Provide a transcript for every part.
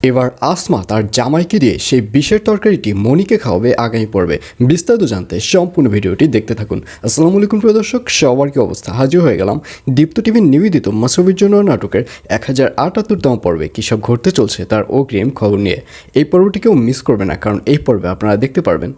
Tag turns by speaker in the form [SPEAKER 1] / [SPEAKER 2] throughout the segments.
[SPEAKER 1] এবার আসমা তার জামাইকে দিয়ে সেই বিষের তরকারিটি মনিকে খাওয়াবে আগামী পর্বে। বিস্তারিত জানতে সম্পূর্ণ ভিডিওটি দেখতে থাকুন। আসসালামু আলাইকুম প্রিয় দর্শক, সবার কি অবস্থা? হাজির হয়ে গেলাম দীপ্ত টিভির নিবেদিত মাসুবির জন্য নাটকের 1078তম পর্বে। কী সব ঘটতে চলছে তার অগ্রিম খবর নিয়ে। এই পর্বটিকেও মিস করবে না, কারণ এই পর্বে আপনারা দেখতে পারবেন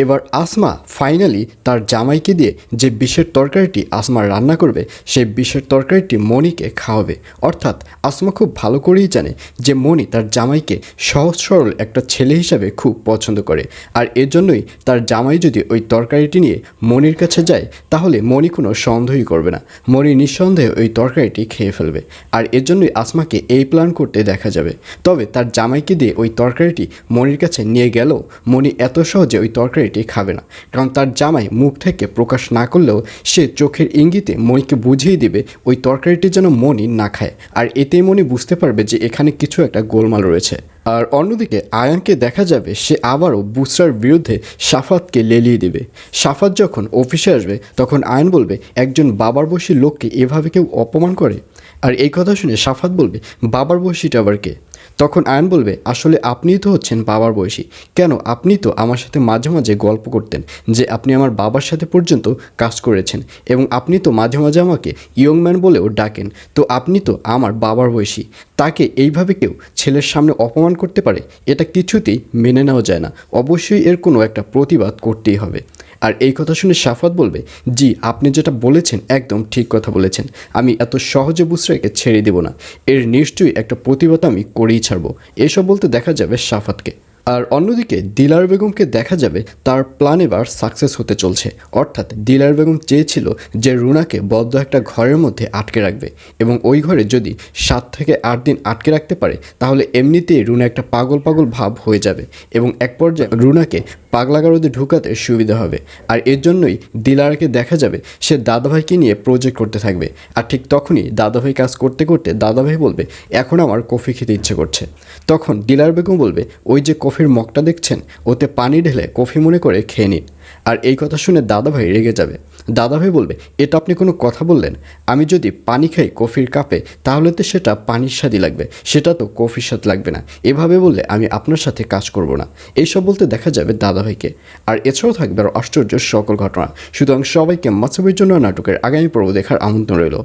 [SPEAKER 1] এবার আসমা ফাইনালি তার জামাইকে দিয়ে যে বিষের তরকারিটি আসমা রান্না করবে সেই বিষের তরকারিটি মনিকে খাওয়াবে। অর্থাৎ আসমা খুব ভালো করেই জানে যে মনি তার জামাইকে সহজ সরল একটা ছেলে হিসাবে খুব পছন্দ করে, আর এর জন্যই তার জামাই যদি ওই তরকারিটি নিয়ে মনির কাছে যায় তাহলে মনি কোনো সন্দেহই করবে না, মনি নিঃসন্দেহে ওই তরকারিটি খেয়ে ফেলবে। আর এর জন্যই আসমাকে এই প্ল্যান করতে দেখা যাবে। তবে তার জামাইকে দিয়ে ওই তরকারিটি মনির কাছে নিয়ে গেলেও মনি এত সহজে ওই তরকারিটি খাবে না, কারণ তার জামাই মুখ থেকে প্রকাশ না করলেও সে চোখের ইঙ্গিতে মনিকে বুঝিয়ে দেবে ওই তরকারিটি যেন মনি না খায়। আর এতেই মনি বুঝতে পারবে যে এখানে কিছু একটা গোলমাল রয়েছে। আর অন্যদিকে আয়ানকে দেখা যাবে সে আবারও বুসরার বিরুদ্ধে সাফাতকে লেলিয়ে দেবে। সাফাত যখন অফিসে আসবে তখন আয়ান বলবে, একজন বাবার বয়সী লোককে এভাবে কেউ অপমান করে? আর এই কথা শুনে সাফাত বলবে, বাবার বয়সীটা আবার কে? তখন আয়ান বলবে, আসলে আপনিই তো হচ্ছেন বাবার বয়সী। কেন, আপনি তো আমার সাথে মাঝে মাঝে গল্প করতেন যে আপনি আমার বাবার সাথে পর্যন্ত কাজ করেছেন, এবং আপনি তো মাঝে মাঝে আমাকে ইয়ং ম্যান বলেও ডাকেন। তো আপনি তো আমার বাবার বয়সী, তাকে এইভাবে কেউ ছেলের সামনে অপমান করতে পারে? এটা কিছুতেই মেনে নেওয়া যায় না, অবশ্যই এর কোনো একটা প্রতিবাদ করতেই হবে। আর এই কথা শুনে সাফাত বলবে, জি আপনি যেটা বলেছেন একদম ঠিক কথা বলেছেন, আমি এত সহজে বুসরাকে ছেড়ে দেব না, এর নিশ্চয়ই একটা প্রতিবাদ আমি করেই ছাড়বো। এসব বলতে দেখা যাবে সাফাতকে। আর অন্যদিকে দিলার বেগমকে দেখা যাবে তার প্ল্যান এবার সাকসেস হতে চলছে। অর্থাৎ দিলার বেগম চেয়েছিল যে রুনাকে বদ্ধ একটা ঘরের মধ্যে আটকে রাখবে, এবং ওই ঘরে যদি 7 থেকে 8 দিন আটকে রাখতে পারে তাহলে এমনিতেই রুনা একটা পাগল পাগল ভাব হয়ে যাবে, এবং এক পর্যায়ে রুনাকে পাগলাগারদে ঢুকাতে সুবিধা হবে। আর এর জন্যই দিলারকে দেখা যাবে সে দাদাভাইকে নিয়ে প্রজেক্ট করতে থাকবে। আর ঠিক তখনই দাদাভাই কাজ করতে করতে দাদাভাই বলবে, এখন আমার কফি খেতে ইচ্ছে করছে। তখন দিলার বেগম বলবে, ওই যে কফির মগটা দেখছেন, ওতে পানি ঢেলে কফি মনে করে খেয়ে নিন। আর এই কথা শুনে দাদাভাই রেগে যাবে। দাদাভাই বলবে, এটা আপনি কোনো কথা বললেন? আমি যদি পানি খাই কফির কাপে তাহলে তো সেটা পানির স্বাদই লাগবে, সেটা তো কফির স্বাদ লাগবে না। এভাবে বললে আমি আপনার সাথে কাজ করব না। এইসব বলতে দেখা যাবে দাদাভাইকে। আর এছাড়াও থাকবে আরও আশ্চর্য সকল ঘটনা। সুতরাং সবাইকে মাসুবির জন্য নাটকের আগামী পর্ব দেখার আমন্ত্রণ রইল।